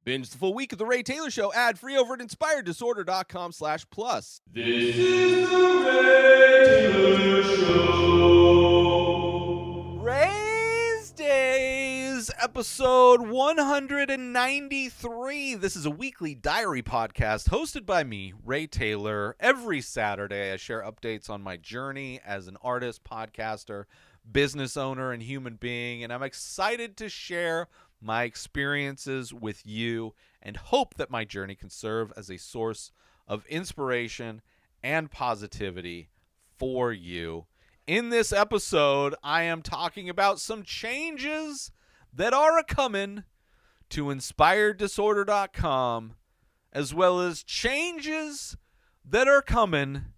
Binge the full week of The Ray Taylor Show ad-free over at inspireddisorder.com/plus. This is The Ray Taylor Show. Rayz Dayz, episode 193. This is a weekly diary podcast hosted by me, Ray Taylor. Every Saturday, I share updates on my journey as an artist, podcaster, business owner, and human being, and I'm excited to share my experiences with you and hope that my journey can serve as a source of inspiration and positivity for you. In this episode, I am talking about some changes that are a-coming to inspireddisorder.com, as well as changes that are coming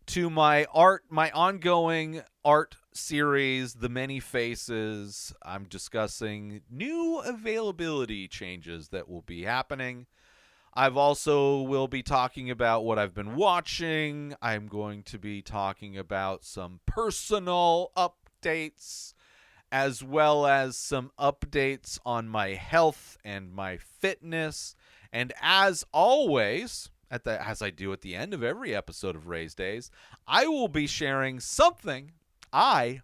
to my ongoing art series, The Many Faces. I'm discussing new availability changes that will be happening. I've also will be talking about what I've been watching. I'm going to be talking about some personal updates, as well as some updates on my health and my fitness. And as always, as I do at the end of every episode of Rayz Dayz, I will be sharing something I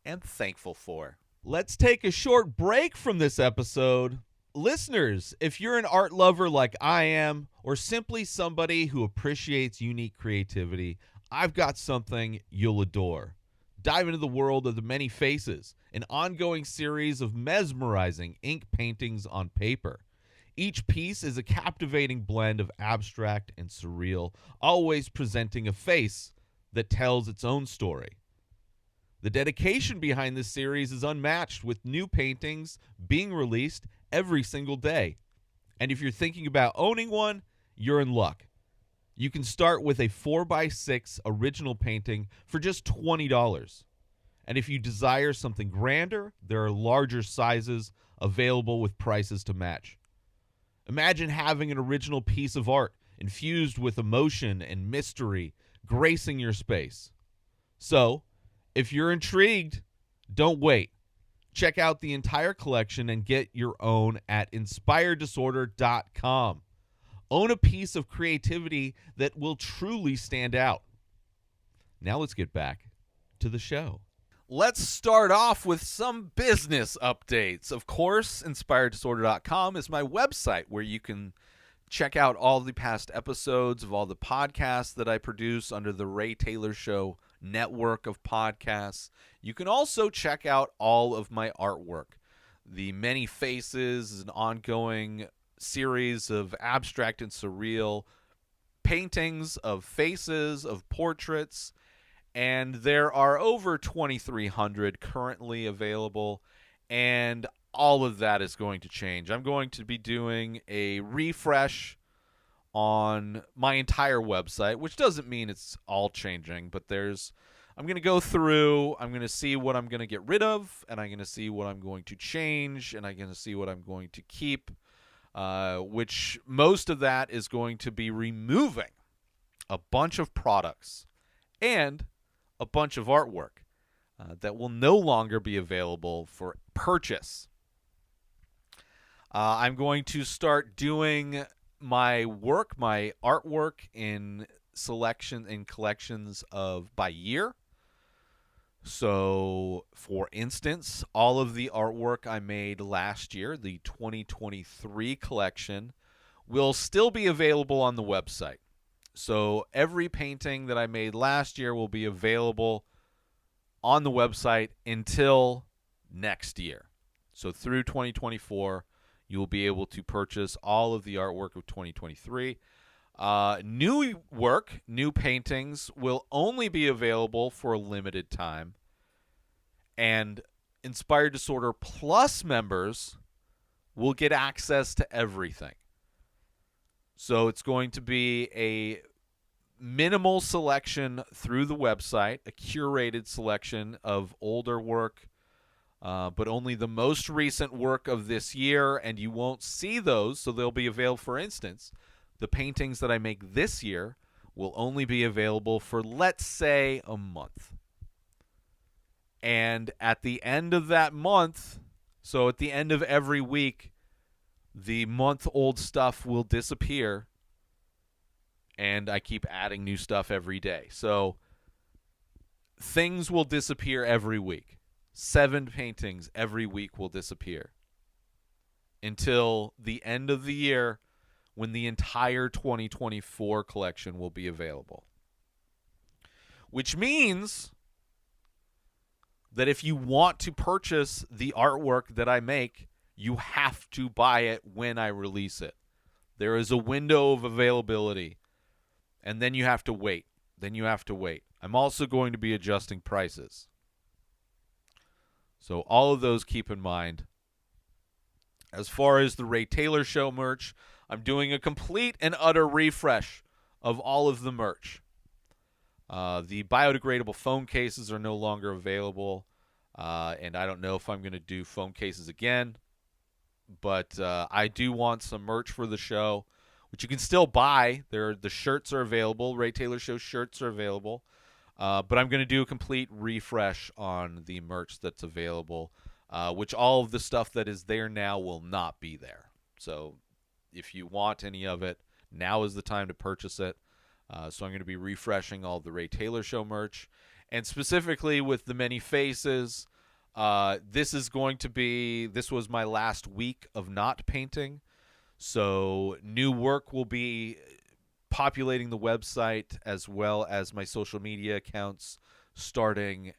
am thankful for. Let's take a short break from this episode. Listeners, if you're an art lover like I am, or simply somebody who appreciates unique creativity, I've got something you'll adore. Dive into the world of The Many Faces, an ongoing series of mesmerizing ink paintings on paper. Each piece is a captivating blend of abstract and surreal, always presenting a face that tells its own story. The dedication behind this series is unmatched, with new paintings being released every single day. And if you're thinking about owning one, you're in luck. You can start with a 4x6 original painting for just $20. And if you desire something grander, there are larger sizes available with prices to match. Imagine having an original piece of art infused with emotion and mystery gracing your space. So, if you're intrigued, don't wait. Check out the entire collection and get your own at inspireddisorder.com. Own a piece of creativity that will truly stand out. Now let's get back to the show. Let's start off with some business updates. Of course, inspireddisorder.com is my website where you can check out all the past episodes of all the podcasts that I produce under the Ray Taylor Show network of podcasts. You can also check out all of my artwork. The Many Faces is an ongoing series of abstract and surreal paintings of faces, of portraits, and there are over 2,300 currently available, and all of that is going to change. I'm going to be doing a refresh on my entire website, which doesn't mean it's all changing, but I'm going to go through, I'm going to see what I'm going to get rid of, and I'm going to see what I'm going to change, and I'm going to see what I'm going to keep, which most of that is going to be removing a bunch of products and a bunch of artwork that will no longer be available for purchase. I'm going to start doing my artwork in collections of by year. So, for instance, all of the artwork I made last year, the 2023 collection, will still be available on the website. So every painting that I made last year will be available on the website until next year. So through 2024, you will be able to purchase all of the artwork of 2023. New work, new paintings will only be available for a limited time. And Inspired Disorder Plus members will get access to everything. So it's going to be a minimal selection through the website, a curated selection of older work, but only the most recent work of this year, and you won't see those, so they'll be available. For instance, the paintings that I make this year will only be available for, let's say, a month. And at the end of that month, so at the end of every week, the month-old stuff will disappear, and I keep adding new stuff every day. So things will disappear every week. 7 paintings every week will disappear until the end of the year, when the entire 2024 collection will be available. Which means that if you want to purchase the artwork that I make, you have to buy it when I release it. There is a window of availability, and then you have to wait. I'm also going to be adjusting prices. So all of those keep in mind. As far as the Ray Taylor Show merch, I'm doing a complete and utter refresh of all of the merch. The biodegradable phone cases are no longer available, and I don't know if I'm going to do phone cases again, but I do want some merch for the show, which you can still buy. The shirts are available. Ray Taylor Show shirts are available, but I'm going to do a complete refresh on the merch that's available, which all of the stuff that is there now will not be there. So if you want any of it, now is the time to purchase it. So I'm going to be refreshing all the Ray Taylor Show merch. And specifically with the many faces, this was my last week of not painting. So new work will be populating the website as well as my social media accounts starting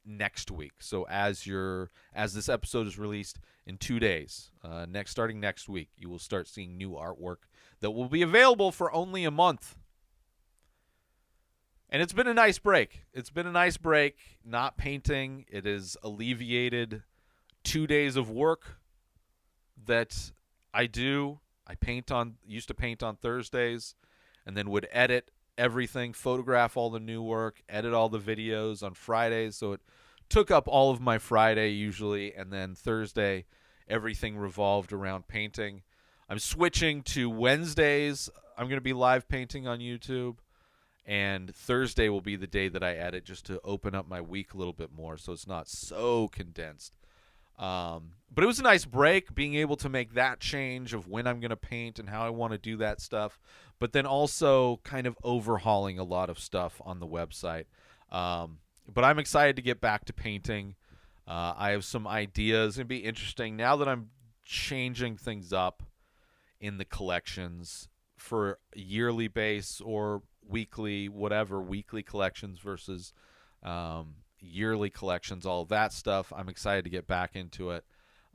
next week. So as this episode is released in 2 days, starting next week, you will start seeing new artwork that will be available for only a month. And it's been a nice break. Not painting. It has alleviated 2 days of work that I do. Used to paint on Thursdays, and then would edit everything, photograph all the new work, edit all the videos on Fridays. So it took up all of my Friday usually, and then Thursday, everything revolved around painting. I'm switching to Wednesdays. I'm going to be live painting on YouTube, and Thursday will be the day that I edit, just to open up my week a little bit more so it's not so condensed. But it was a nice break, being able to make that change of when I'm going to paint and how I want to do that stuff, but then also kind of overhauling a lot of stuff on the website. But I'm excited to get back to painting. I have some ideas. It'd be interesting now that I'm changing things up in the collections for yearly base or weekly, whatever, weekly collections versus yearly collections, all of that stuff. I'm excited to get back into it.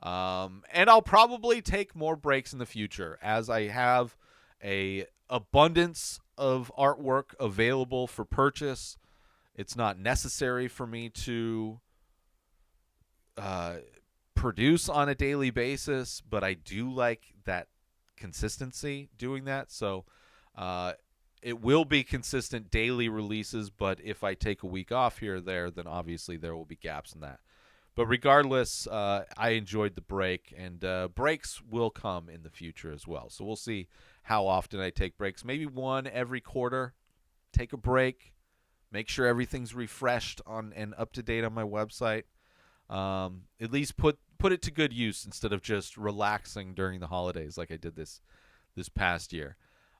And I'll probably take more breaks in the future as I have a abundance of artwork available for purchase. It's not necessary for me to produce on a daily basis, but I do like that consistency doing that. So it will be consistent daily releases, but if I take a week off here or there, then obviously there will be gaps in that. But regardless, I enjoyed the break, and breaks will come in the future as well. So we'll see how often I take breaks. Maybe one every quarter. Take a break. Make sure everything's refreshed on and up to date on my website. At least put it to good use instead of just relaxing during the holidays like I did this past year.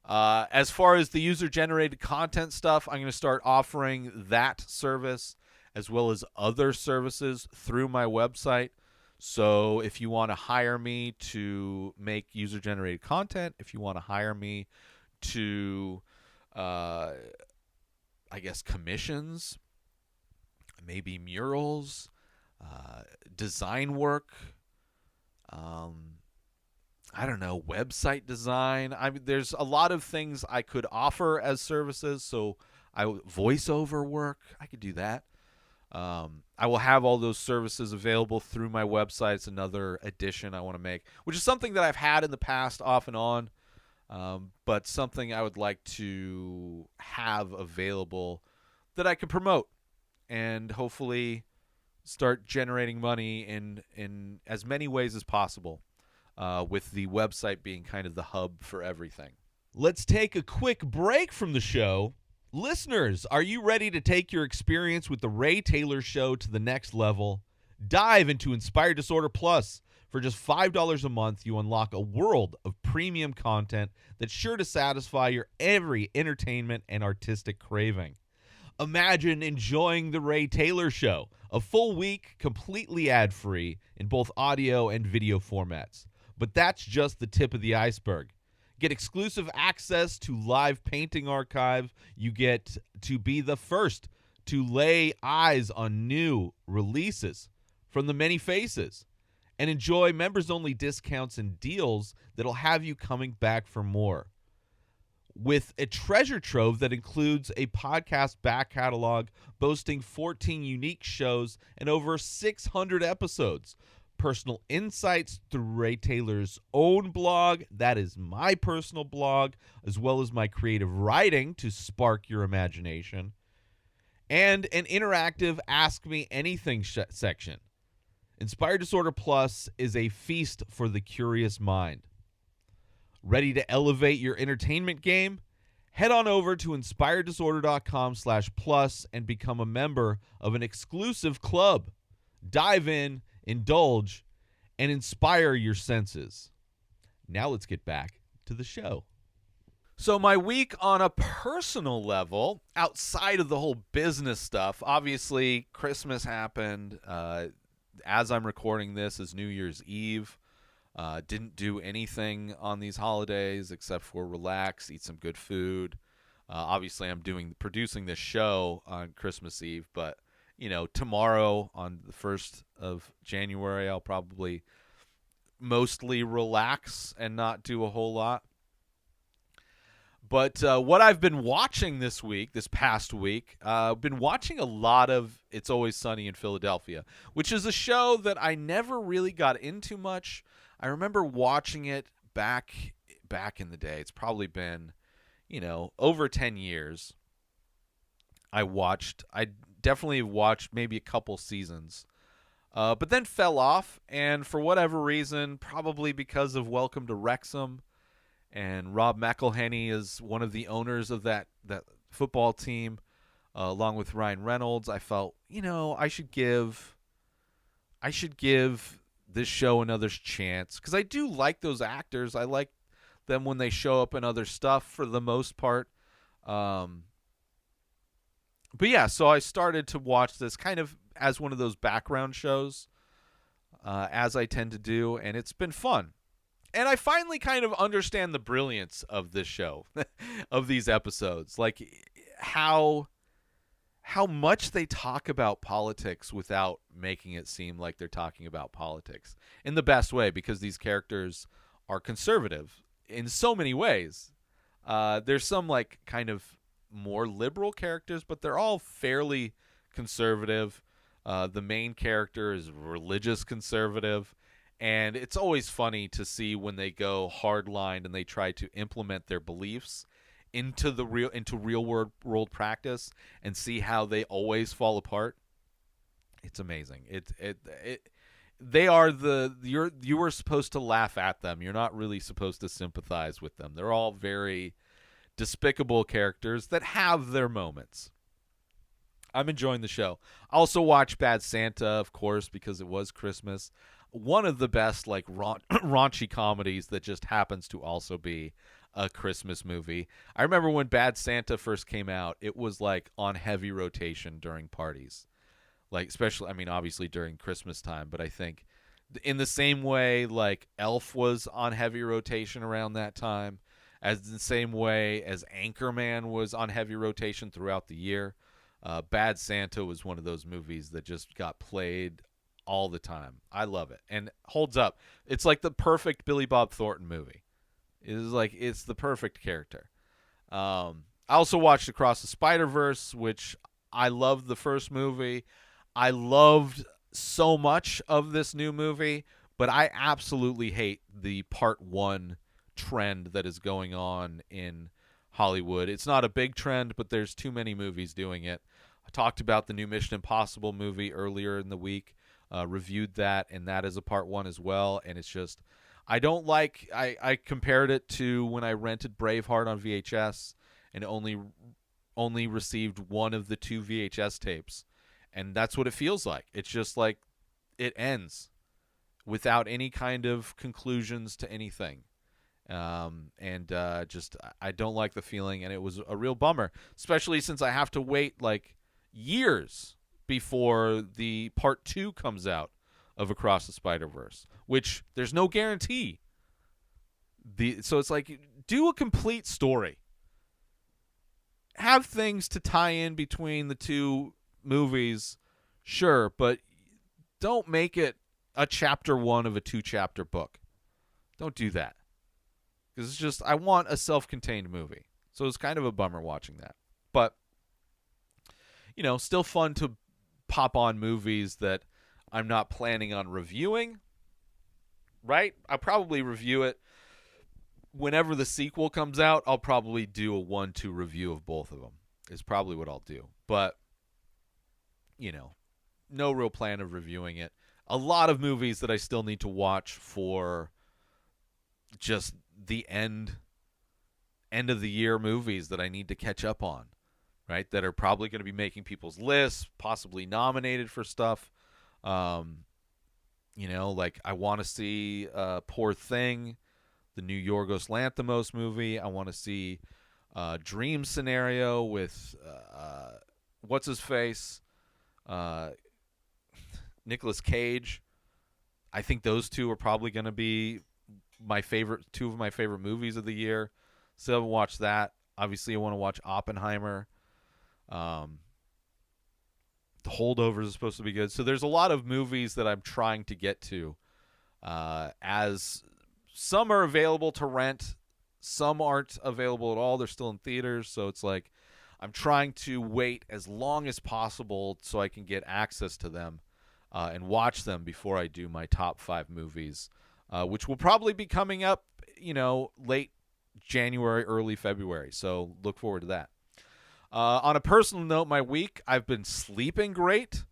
As far as the user-generated content stuff, I'm going to start offering that service as well as other services through my website. So if you want to hire me to make user-generated content, if you want to hire me to, commissions, maybe murals, design work, website design. There's a lot of things I could offer as services. So voiceover work, I could do that. I will have all those services available through my website. It's another addition I want to make, which is something that I've had in the past off and on, but something I would like to have available that I can promote and hopefully start generating money in as many ways as possible, with the website being kind of the hub for everything. Let's take a quick break from the show. Listeners, are you ready to take your experience with the Ray Taylor Show to the next level? Dive into Inspired Disorder Plus For just $5 a month, you unlock a world of premium content that's sure to satisfy your every entertainment and artistic craving. Imagine enjoying The Ray Taylor Show, a full week completely ad-free in both audio and video formats. But that's just the tip of the iceberg. Get exclusive access to live painting archive. You get to be the first to lay eyes on new releases from the many faces and enjoy members-only discounts and deals that'll have you coming back for more. With a treasure trove that includes a podcast back catalog boasting 14 unique shows and over 600 episodes, personal insights through Ray Taylor's own blog, that is my personal blog, as well as my creative writing to spark your imagination, and an interactive Ask Me Anything section. Inspired Disorder Plus is a feast for the curious mind. Ready to elevate your entertainment game? Head on over to inspireddisorder.com/plus and become a member of an exclusive club. Dive in, indulge, and inspire your senses. Now let's get back to the show. So my week on a personal level, outside of the whole business stuff, obviously Christmas happened. As I'm recording this is New Year's Eve. Didn't do anything on these holidays except for relax, eat some good food. Obviously, I'm producing this show on Christmas Eve, but tomorrow on the 1st of January, I'll probably mostly relax and not do a whole lot. But what I've been watching this past week, I've been watching a lot of It's Always Sunny in Philadelphia, which is a show that I never really got into much. I remember watching it back in the day. It's probably been, over 10 years. I definitely watched maybe a couple seasons, but then fell off. And for whatever reason, probably because of Welcome to Wrexham, and Rob McElhenney is one of the owners of that football team, along with Ryan Reynolds. I felt, I should give this show another chance, because I do like those actors. I like them when they show up in other stuff for the most part. But yeah, so I started to watch this kind of as one of those background shows, as I tend to do, and it's been fun. And I finally kind of understand the brilliance of this show, of these episodes, like how much they talk about politics without making it seem like they're talking about politics in the best way, because these characters are conservative in so many ways. There's some like kind of more liberal characters, but they're all fairly conservative. The main character is religious conservative. And it's always funny to see when they go hardline and they try to implement their beliefs into real world practice and see how they always fall apart. It's amazing. You are supposed to laugh at them. You're not really supposed to sympathize with them. They're all very despicable characters that have their moments. I'm enjoying the show. I also watched Bad Santa, of course, because it was Christmas. One of the best like raunchy comedies that just happens to also be a Christmas movie. I remember when Bad Santa first came out, it was like on heavy rotation during parties. Like especially, obviously during Christmas time, but I think in the same way like Elf was on heavy rotation around that time, as the same way as Anchorman was on heavy rotation throughout the year. Bad Santa was one of those movies that just got played all the time. I love it and holds up. It's like the perfect Billy Bob Thornton movie. It's the perfect character. I also watched Across the Spider-Verse, which I loved the first movie. I loved so much of this new movie, but I absolutely hate the part 1 trend that is going on in Hollywood. It's not a big trend, but there's too many movies doing it. I talked about the new Mission Impossible movie earlier in the week. Reviewed that, and that is a part 1 as well, and it's just I compared it to when I rented Braveheart on VHS and only received one of the 2 VHS tapes, and that's what it feels like. It's just like it ends without any kind of conclusions to anything. Just I don't like the feeling, and it was a real bummer, especially since I have to wait like years before the part 2 comes out of Across the Spider-Verse, which there's no guarantee. So it's like, do a complete story. Have things to tie in between the two movies, sure, but don't make it a chapter 1 of a 2-chapter book. Don't do that. Because it's just, I want a self-contained movie. So it's kind of a bummer watching that. But, still fun to pop on movies that I'm not planning on reviewing. Right? I'll probably review it whenever the sequel comes out. I'll probably do a 1-2 review of both of them. Is probably what I'll do. But, no real plan of reviewing it. A lot of movies that I still need to watch for just the end of the year movies that I need to catch up on, right? That are probably going to be making people's lists, possibly nominated for stuff. Like I want to see Poor Thing, the new Yorgos Lanthimos movie. I want to see Dream Scenario with what's his face, Nicolas Cage. I think those two are probably going to be two of my favorite movies of the year. Still haven't watched that. Obviously, I want to watch Oppenheimer. The Holdovers is supposed to be good. So there's a lot of movies that I'm trying to get to. As some are available to rent, some aren't available at all. They're still in theaters. So it's like I'm trying to wait as long as possible so I can get access to them and watch them before I do my top 5 movies, which will probably be coming up, late January, early February. So look forward to that. On a personal note, my week, I've been sleeping great.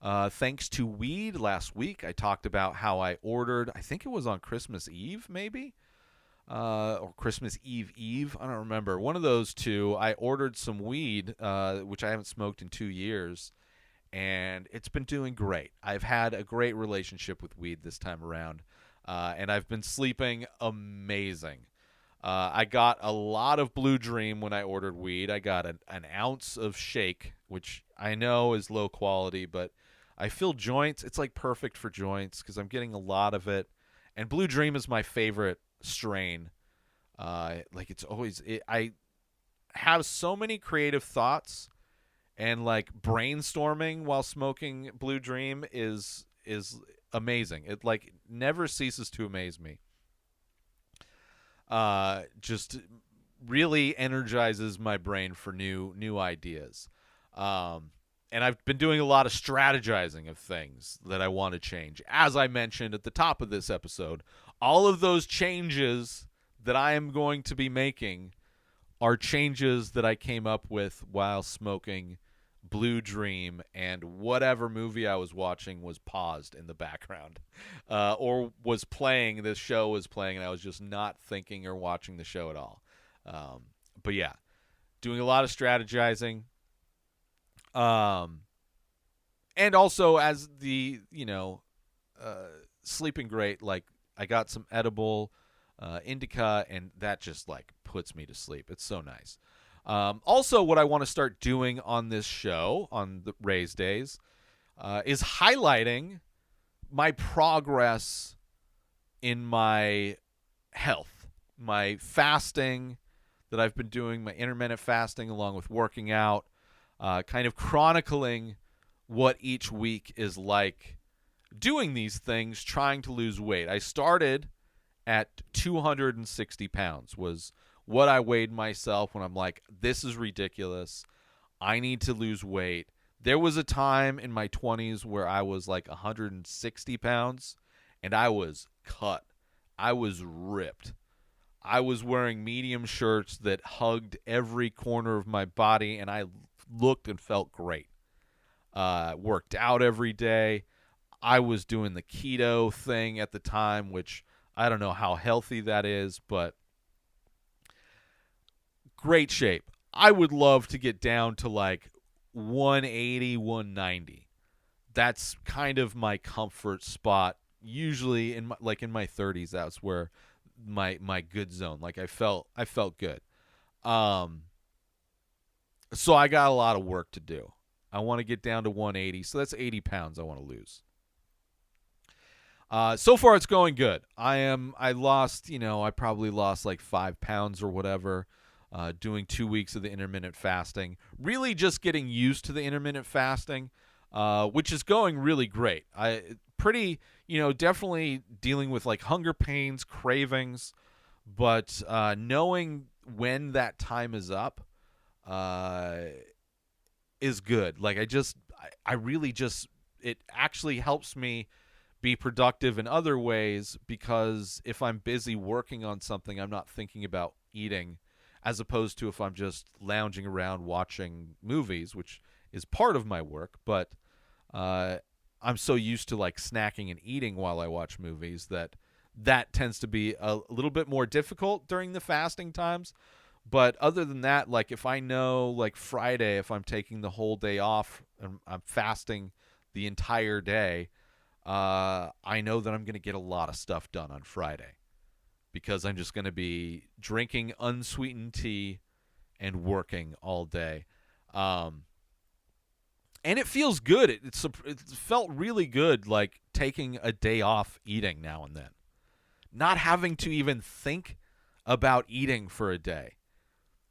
Thanks to weed. Last week, I talked about how I ordered, I think it was on Christmas Eve, maybe? Or Christmas Eve. I don't remember. One of those two, I ordered some weed, which I haven't smoked in 2 years. And it's been doing great. I've had a great relationship with weed this time around. And I've been sleeping amazing. I got a lot of Blue Dream when I ordered weed. I got an ounce of Shake, which I know is low quality, but I feel joints. It's like perfect for joints because I'm getting a lot of it. And Blue Dream is my favorite strain. It's always... I have so many creative thoughts, and like brainstorming while smoking Blue Dream is amazing. It like never ceases to amaze me. Just really energizes my brain for new ideas. And I've been doing a lot of strategizing of things that I want to change. As I mentioned at the top of this episode, all of those changes that I am going to be making are changes that I came up with while smoking Blue Dream, and whatever movie I was watching was paused in the background, or was playing. This show was playing, and I was just not thinking or watching the show at all. But yeah, doing a lot of strategizing. And also as the, sleeping great, like I got some edible indica, and that just like puts me to sleep. It's so nice. Also, what I want to start doing on this show, on the Rayz Dayz, is highlighting my progress in my health, my fasting that I've been doing, my intermittent fasting along with working out, kind of chronicling what each week is like doing these things, trying to lose weight. I started at 260 pounds was what I weighed myself when I'm like, this is ridiculous. I need to lose weight. There was a time in my 20s where I was like 160 pounds, and I was cut. I was ripped. I was wearing medium shirts that hugged every corner of my body, and I looked and felt great. Worked out every day. I was doing the keto thing at the time, which I don't know how healthy that is, but great shape. I would love to get down to like 180, 190. That's kind of my comfort spot usually in my 30s, that's where my good zone. Like I felt good. Um, so I got a lot of work to do. I want to get down to 180, so that's 80 pounds I want to lose. So far it's going good. I lost, I probably lost like 5 pounds or whatever, doing 2 weeks of the intermittent fasting. Really just getting used to the intermittent fasting, which is going really great. Definitely dealing with like hunger pains, cravings, but knowing when that time is up, is good. Like I really just, it actually helps me be productive in other ways, because if I'm busy working on something, I'm not thinking about eating, as opposed to if I'm just lounging around watching movies, which is part of my work, but I'm so used to like snacking and eating while I watch movies that tends to be a little bit more difficult during the fasting times. But other than that, like if I know like Friday, if I'm taking the whole day off and I'm fasting the entire day, I know that I'm going to get a lot of stuff done on Friday, because I'm just going to be drinking unsweetened tea and working all day. And it feels good. It felt really good, like taking a day off eating now and then. Not having to even think about eating for a day,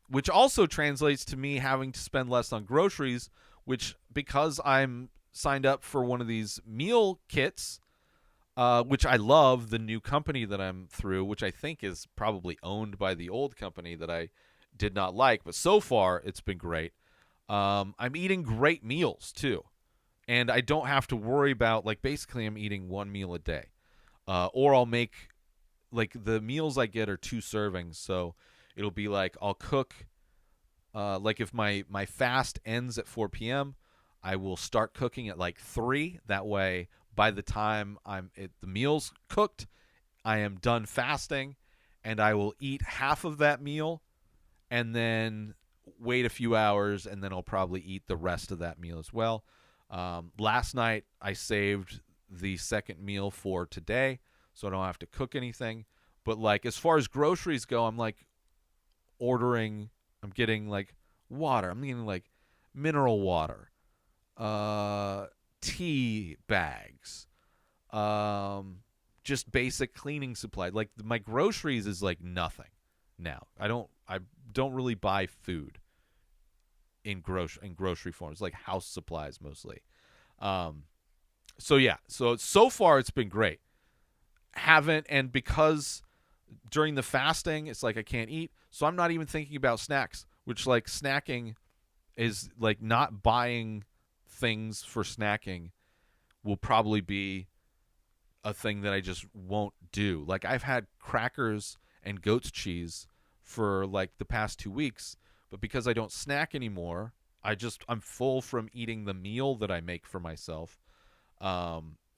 which also translates to me having to spend less on groceries, which, because I'm signed up for one of these meal kits, which I love, the new company that I'm through, which I think is probably owned by the old company that I did not like, but so far it's been great. I'm eating great meals too, and I don't have to worry about, like, basically I'm eating one meal a day, or I'll make, like, the meals I get are 2 servings, so it'll be like I'll cook, like if my fast ends at 4 p.m., I will start cooking at like 3. That way, by the time the meal's cooked, I am done fasting, and I will eat half of that meal, and then wait a few hours, and then I'll probably eat the rest of that meal as well. Last night, I saved the second meal for today, so I don't have to cook anything. But like as far as groceries go, I'm like I'm getting like water. I'm getting like mineral water, tea bags, just basic cleaning supply. Like my groceries is like nothing now. I don't really buy food in grocery forms, like house supplies mostly. So yeah, so far it's been great. And because during the fasting it's like I can't eat, so I'm not even thinking about snacks, which, like, snacking is like not buying things for snacking will probably be a thing that I just won't do. Like I've had crackers and goat's cheese for like the past 2 weeks, but because I don't snack anymore, I'm full from eating the meal that I make for myself.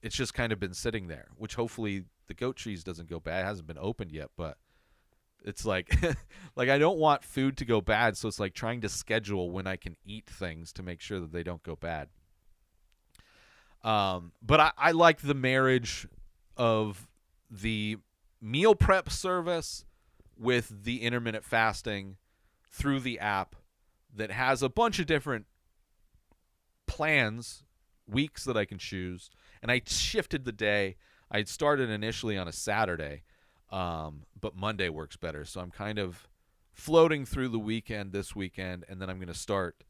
It's just kind of been sitting there, which hopefully the goat cheese doesn't go bad. It hasn't been opened yet, but it's like like I don't want food to go bad, so it's like trying to schedule when I can eat things to make sure that they don't go bad. But I like the marriage of the meal prep service with the intermittent fasting through the app that has a bunch of different plans, weeks that I can choose. And I shifted the day. I had started initially on a Saturday, but Monday works better. So I'm kind of floating through the weekend this weekend, and then I'm going to start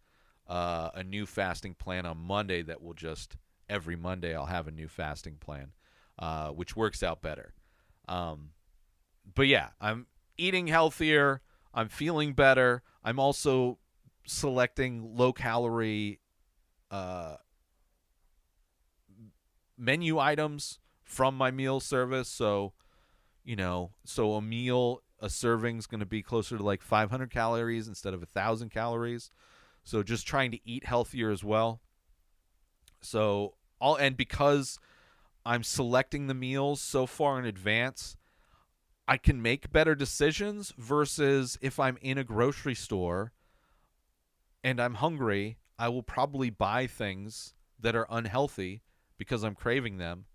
a new fasting plan on Monday that will just, every Monday I'll have a new fasting plan, which works out better. But yeah, I'm eating healthier. I'm feeling better. I'm also selecting low-calorie menu items from my meal service. So, a serving's going to be closer to like 500 calories instead of 1,000 calories. So just trying to eat healthier as well. So and because I'm selecting the meals so far in advance, I can make better decisions versus if I'm in a grocery store and I'm hungry, I will probably buy things that are unhealthy because I'm craving them,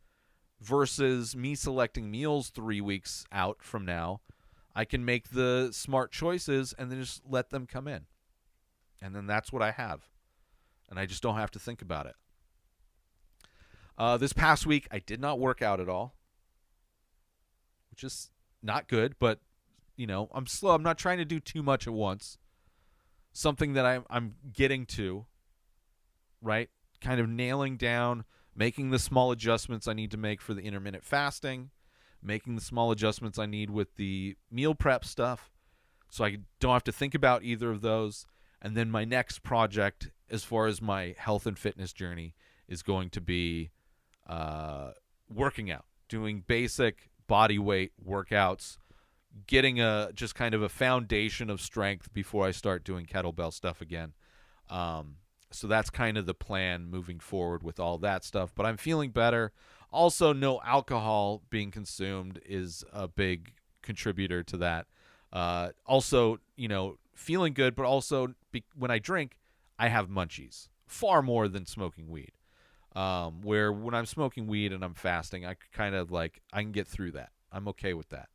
versus me selecting meals 3 weeks out from now. I can make the smart choices and then just let them come in. And then that's what I have. And I just don't have to think about it. This past week, I did not work out at all, which is not good, but, I'm slow. I'm not trying to do too much at once. Something that I'm getting to, right? Kind of nailing down, making the small adjustments I need to make for the intermittent fasting, making the small adjustments I need with the meal prep stuff so I don't have to think about either of those. And then my next project, as far as my health and fitness journey, is going to be working out, doing basic body weight workouts, getting just kind of a foundation of strength before I start doing kettlebell stuff again. So that's kind of the plan moving forward with all that stuff. But I'm feeling better. Also, no alcohol being consumed is a big contributor to that. Also, feeling good, but also when I drink, I have munchies far more than smoking weed. Where when I'm smoking weed and I'm fasting, I kind of I can get through that. I'm okay with that.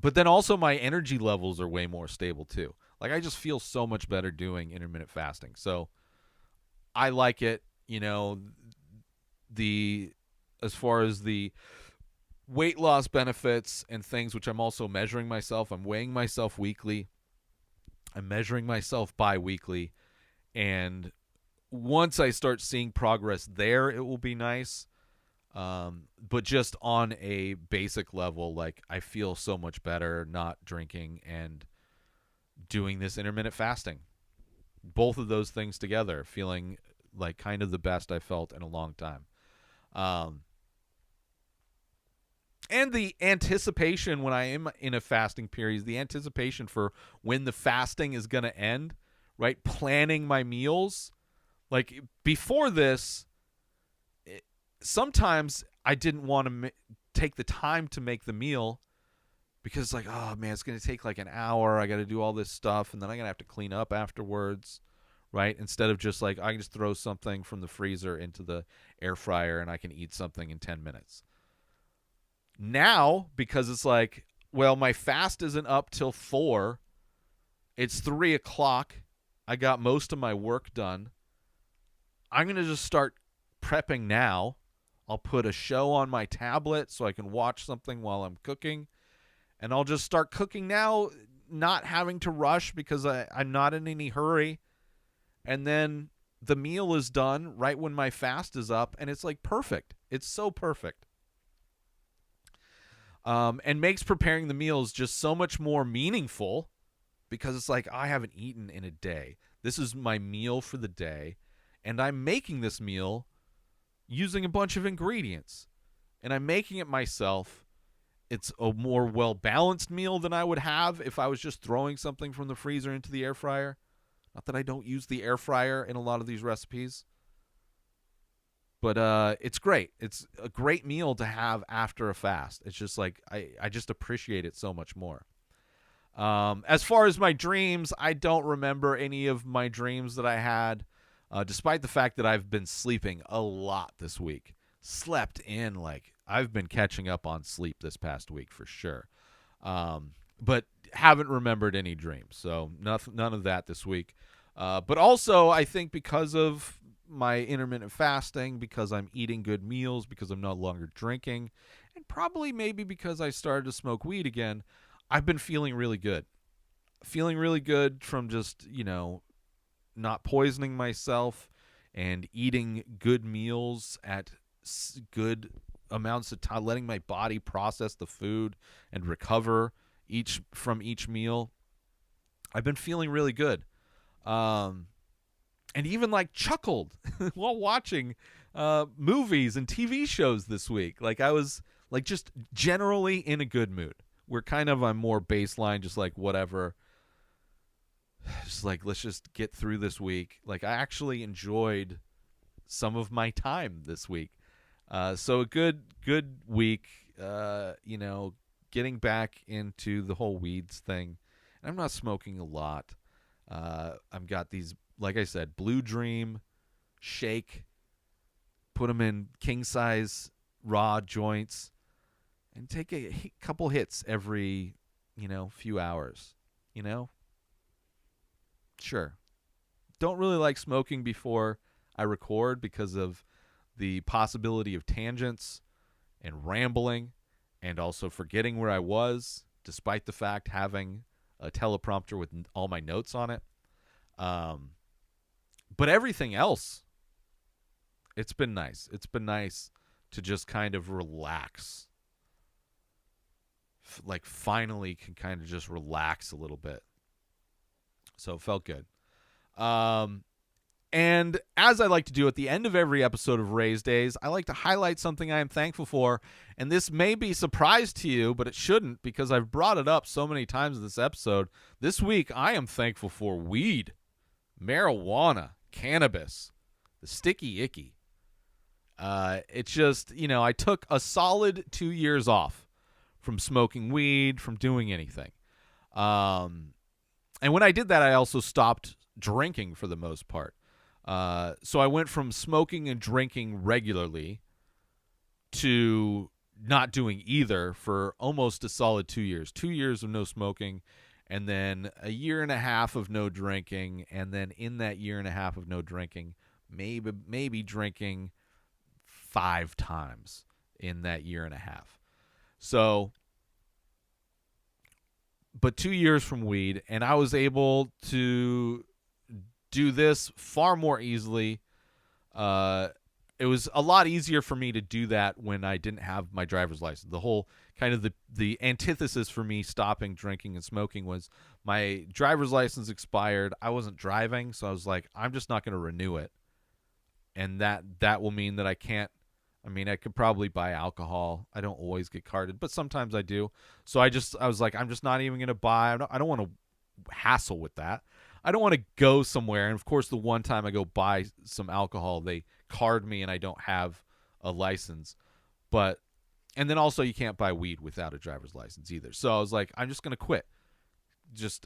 But then also my energy levels are way more stable too. I just feel so much better doing intermittent fasting. So I like it, as far as the weight loss benefits and things, which I'm also measuring myself. I'm weighing myself weekly. I'm measuring myself bi-weekly. And once I start seeing progress there, it will be nice. But just on a basic level, I feel so much better not drinking and doing this intermittent fasting. Both of those things together, feeling like kind of the best I felt in a long time. And the anticipation when I am in a fasting period, the anticipation for when the fasting is going to end, right? Planning my meals. Before this, sometimes I didn't want to take the time to make the meal because oh man, it's going to take an hour. I got to do all this stuff and then I'm going to have to clean up afterwards, right? Instead of just I can just throw something from the freezer into the air fryer and I can eat something in 10 minutes. Now, because it's well, my fast isn't up till 4. It's 3 o'clock. I got most of my work done. I'm going to just start prepping now. I'll put a show on my tablet so I can watch something while I'm cooking. And I'll just start cooking now, not having to rush because I'm not in any hurry. And then the meal is done right when my fast is up. And it's perfect. It's so perfect. And makes preparing the meals just so much more meaningful because it's I haven't eaten in a day. This is my meal for the day. And I'm making this meal using a bunch of ingredients. And I'm making it myself. It's a more well-balanced meal than I would have if I was just throwing something from the freezer into the air fryer. Not that I don't use the air fryer in a lot of these recipes. But it's great. It's a great meal to have after a fast. It's just I just appreciate it so much more. As far as my dreams, I don't remember any of my dreams that I had, despite the fact that I've been sleeping a lot this week. Slept in I've been catching up on sleep this past week for sure. But haven't remembered any dreams. So none of that this week. But also, I think because of my intermittent fasting, because I'm eating good meals, because I'm no longer drinking, and probably maybe because I started to smoke weed again, I've been feeling really good. Feeling really good from just, not poisoning myself and eating good meals at good amounts of time, letting my body process the food and recover from each meal. I've been feeling really good. And even chuckled while watching movies and TV shows this week. I was just generally in a good mood. We're I'm more baseline, just whatever. Just let's just get through this week. I actually enjoyed some of my time this week. So a good week, getting back into the whole weeds thing. And I'm not smoking a lot. I've got these, like I said, Blue Dream shake put them in king-size raw joints, and take a couple hits every, few hours, Sure. Don't really like smoking before I record because of the possibility of tangents and rambling and also forgetting where I was, despite the fact having a teleprompter with all my notes on it. But everything else, it's been nice. It's been nice to just kind of relax. Like finally can kind of just relax a little bit. So it felt good. And as I like to do at the end of every episode of Rayz Dayz, I like to highlight something I am thankful for. And this may be a surprise to you, but it shouldn't because I've brought it up so many times in this episode. This week, I am thankful for weed, marijuana, cannabis, the sticky icky. It's just, I took a solid 2 years off from smoking weed, from doing anything. And when I did that, I also stopped drinking for the most part. So I went from smoking and drinking regularly to not doing either for almost a solid 2 years. 2 years of no smoking, and then a year and a half of no drinking, and then in that year and a half of no drinking, maybe drinking 5 times in that year and a half. So, but 2 years from weed, and I was able to do this far more easily. It was a lot easier for me to do that when I didn't have my driver's license. The whole kind of the antithesis for me stopping drinking and smoking was my driver's license expired. I wasn't driving, so I was like, I'm just not going to renew it. And that will mean that I can't. I mean, I could probably buy alcohol. I don't always get carded, but sometimes I do. So I was like, I'm just not even going to buy. I don't want to hassle with that. I don't want to go somewhere. And of course, the one time I go buy some alcohol, they card me and I don't have a license. And then also you can't buy weed without a driver's license either. So I was like, I'm just going to quit.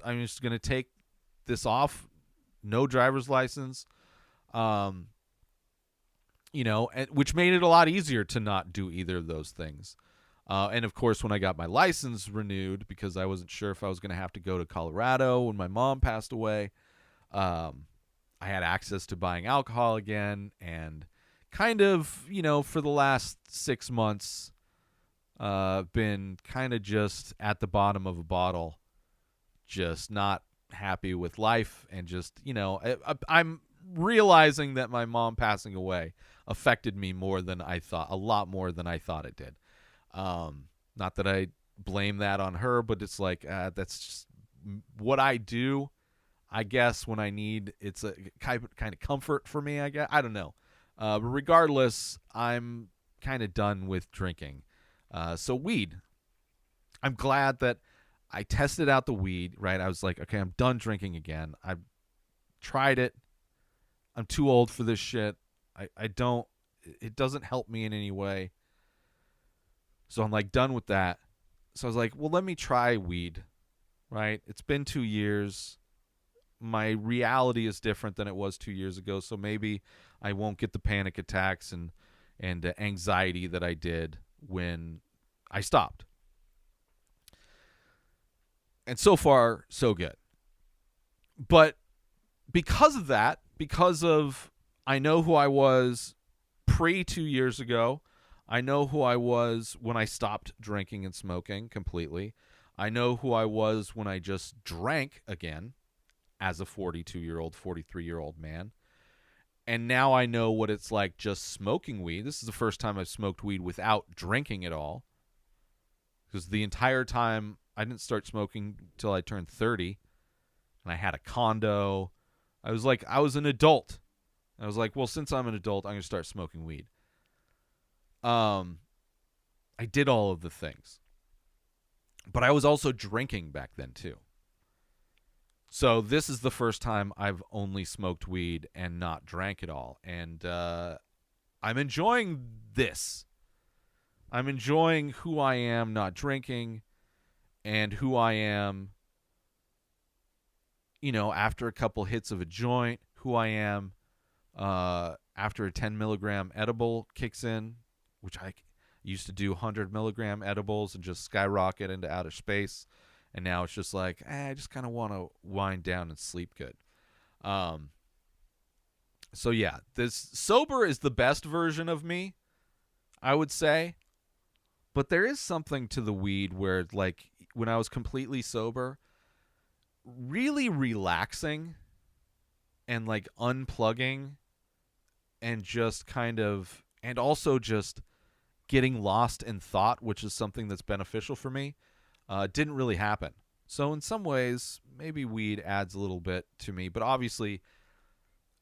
I'm just going to take this off. No driver's license. Which made it a lot easier to not do either of those things. And, of course, when I got my license renewed, because I wasn't sure if I was going to have to go to Colorado when my mom passed away, I had access to buying alcohol again. And kind of, for the last 6 months, been kind of just at the bottom of a bottle, just not happy with life. And just, I'm realizing that my mom passing away affected me more than I thought, a lot more than I thought it did. Not that I blame that on her, but it's like, that's just what I do, I guess, when I need, it's a kind of comfort for me, I guess. I don't know. But regardless, I'm kind of done with drinking. So weed, I'm glad that I tested out the weed, right? I was like, okay, I'm done drinking again. I tried it. I'm too old for this shit. It doesn't help me in any way. So I'm like done with that. So I was like, well, let me try weed, right? It's been 2 years. My reality is different than it was 2 years ago. So maybe I won't get the panic attacks and anxiety that I did when I stopped. And so far, so good. But because of that, because of I know who I was pre 2 years ago. I know who I was when I stopped drinking and smoking completely. I know who I was when I just drank again as a 42-year-old, 43-year-old man. And now I know what it's like just smoking weed. This is the first time I've smoked weed without drinking at all. Because the entire time, I didn't start smoking until I turned 30. And I had a condo. I was an adult. I was like, well, since I'm an adult, I'm going to start smoking weed. I did all of the things. But I was also drinking back then, too. So this is the first time I've only smoked weed and not drank at all. And I'm enjoying this. I'm enjoying who I am not drinking and who I am, after a couple hits of a joint, who I am after a 10 milligram edible kicks in, which I used to do 100 milligram edibles and just skyrocket into outer space. And now it's just like, I just kind of want to wind down and sleep good. So yeah, this sober is the best version of me, I would say. But there is something to the weed where, like, when I was completely sober, really relaxing and, like, unplugging and just kind of, and also just getting lost in thought, which is something that's beneficial for me, didn't really happen. So in some ways, maybe weed adds a little bit to me, but obviously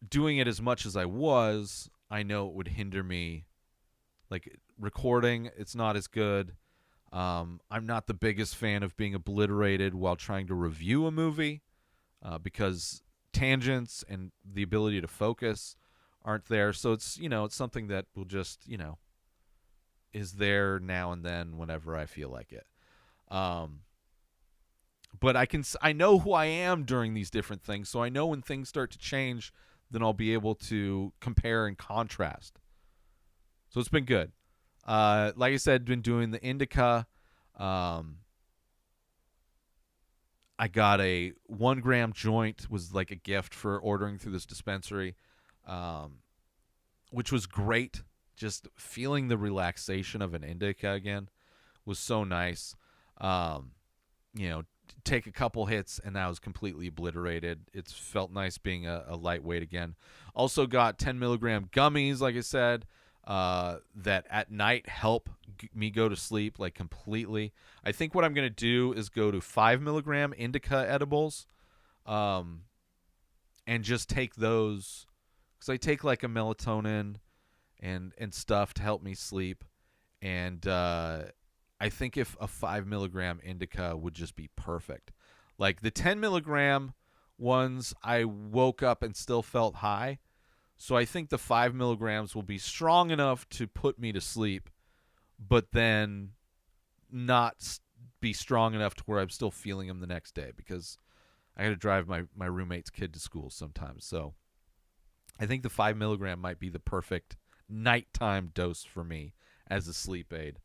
doing it as much as I was, I know it would hinder me. Like, recording, it's not as good. I'm not the biggest fan of being obliterated while trying to review a movie, because tangents and the ability to focus aren't there. So it's, it's something that will just, is there now and then whenever I feel like it. But I know who I am during these different things, so I know when things start to change, then I'll be able to compare and contrast. So it's been good. Like I said, been doing the indica. I got a 1 gram joint, was like a gift for ordering through this dispensary, which was great. Just feeling the relaxation of an indica again was so nice. Take a couple hits and I was completely obliterated. It's felt nice being a lightweight again. Also got 10 milligram gummies, like I said, that at night help me go to sleep, like, completely. I think what I'm going to do is go to 5 milligram indica edibles, and just take those, because I take like a melatonin and stuff to help me sleep. And I think if a 5 milligram indica would just be perfect. Like the 10 milligram ones, I woke up and still felt high. So I think the 5 milligrams will be strong enough to put me to sleep, but then not be strong enough to where I'm still feeling them the next day, because I got to drive my roommate's kid to school sometimes. So I think the 5 milligram might be the perfect nighttime dose for me as a sleep aid.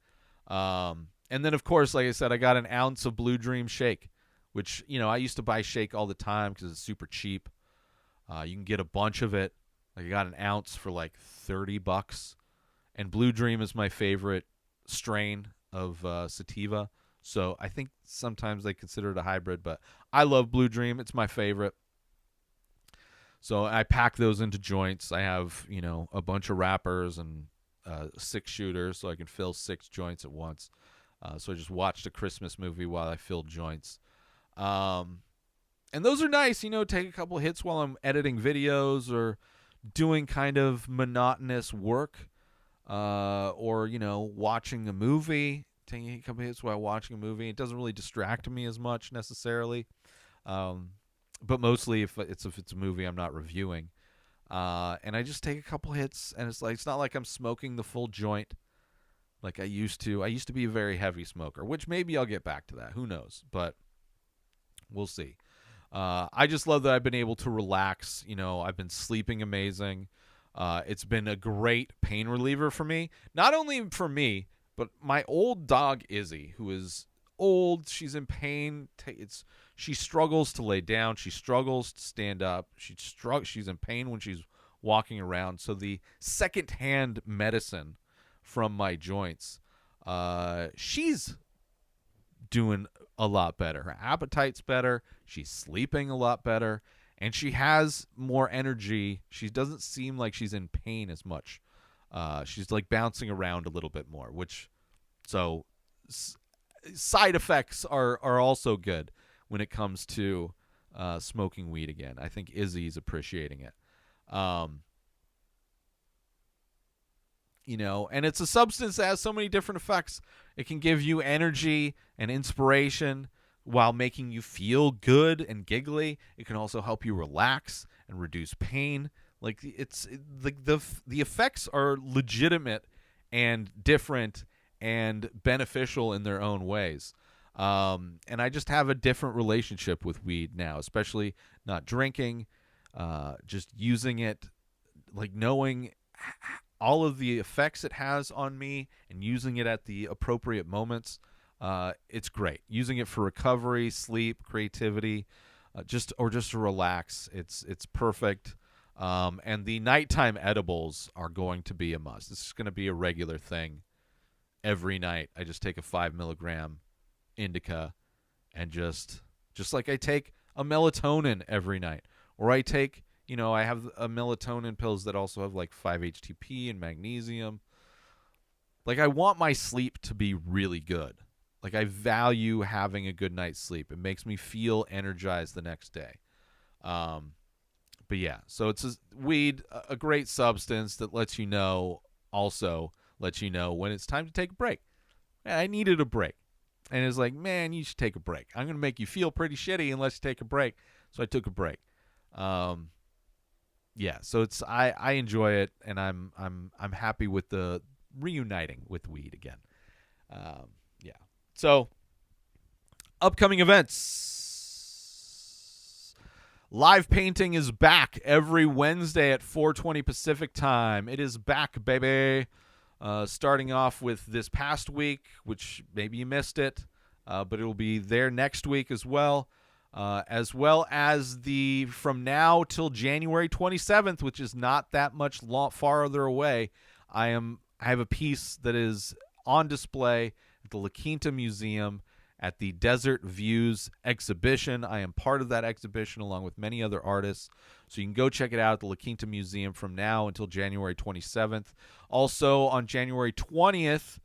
And then, of course, like I said, I got an ounce of Blue Dream Shake, which, I used to buy Shake all the time because it's super cheap. You can get a bunch of it. Like, I got an ounce for like $30, and Blue Dream is my favorite strain of sativa. So I think sometimes they consider it a hybrid, but I love Blue Dream. It's my favorite. So I pack those into joints. I have, a bunch of wrappers and 6 shooters, so I can fill 6 joints at once. So I just watched a Christmas movie while I filled joints. And those are nice, take a couple hits while I'm editing videos or doing kind of monotonous work, or, watching a movie, taking a couple hits while watching a movie. It doesn't really distract me as much necessarily. But mostly if it's a movie I'm not reviewing. And I just take a couple hits, and it's not like I'm smoking the full joint like I used to. I used to be a very heavy smoker, which maybe I'll get back to that. Who knows? But we'll see. I just love that I've been able to relax. I've been sleeping amazing. It's been a great pain reliever for me. Not only for me, but my old dog Izzy, who is old. She's in pain. She struggles to lay down. She struggles to stand up. She's in pain when she's walking around. So the secondhand medicine from my joints, she's doing a lot better. Her appetite's better. She's sleeping a lot better, and she has more energy. She doesn't seem like she's in pain as much. She's like bouncing around a little bit more, side effects are also good when it comes to smoking weed again. I think Izzy's appreciating it. And it's a substance that has so many different effects. It can give you energy and inspiration while making you feel good and giggly. It can also help you relax and reduce pain. Like, it's the effects are legitimate and different and beneficial in their own ways. And I just have a different relationship with weed now, especially not drinking, just using it like knowing all of the effects it has on me and using it at the appropriate moments, it's great. Using it for recovery, sleep, creativity, just to relax. It's perfect. And the nighttime edibles are going to be a must. This is going to be a regular thing. Every night, I just take a 5 milligram indica, and just like I take a melatonin every night, or I take, I have a melatonin pills that also have like 5-HTP and magnesium. Like, I want my sleep to be really good. Like, I value having a good night's sleep. It makes me feel energized the next day. But yeah, so it's weed, a great substance that lets you know when it's time to take a break. I needed a break. And it's like, man, you should take a break. I'm going to make you feel pretty shitty unless you take a break. So I took a break. Yeah, so it's I enjoy it, and I'm happy with the reuniting with weed again. Yeah. So, upcoming events. Live painting is back every Wednesday at 4:20 Pacific time. It is back, baby. Starting off with this past week, which maybe you missed it, but it will be there next week as well as the from now till January 27th, which is not that much farther away. I have a piece that is on display at the La Quinta Museum at the Desert Views exhibition. I am part of that exhibition along with many other artists. So you can go check it out at the La Quinta Museum from now until January 27th. Also on January 20th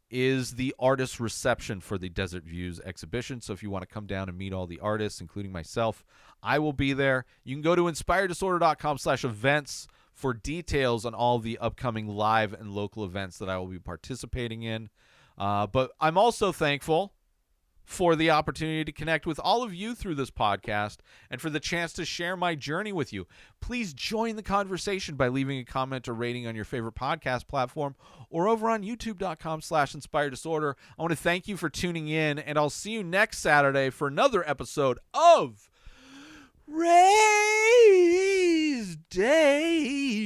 is the artist reception for the Desert Views exhibition. So if you want to come down and meet all the artists, including myself, I will be there. You can go to inspireddisorder.com/events for details on all the upcoming live and local events that I will be participating in. But I'm also thankful for the opportunity to connect with all of you through this podcast and for the chance to share my journey with you. Please join the conversation by leaving a comment or rating on your favorite podcast platform or over on youtube.com/inspireddisorder. I want to thank you for tuning in, and I'll see you next Saturday for another episode of Rayz Dayz.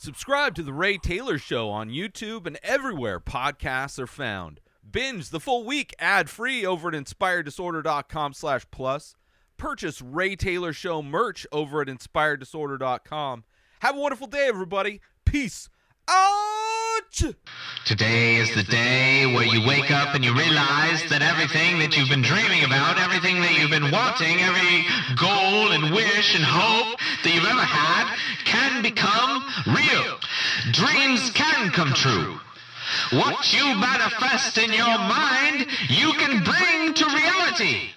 Subscribe to The Ray Taylor Show on YouTube and everywhere podcasts are found. Binge the full week ad-free over at inspireddisorder.com/plus. Purchase Ray Taylor Show merch over at inspireddisorder.com. Have a wonderful day, everybody. Peace out! Today is the day where you wake up and you realize that everything that you've been dreaming about, everything that you've been wanting, every goal and wish and hope that you've ever had can become real. Dreams can come true. What you manifest in your mind, you can bring to reality.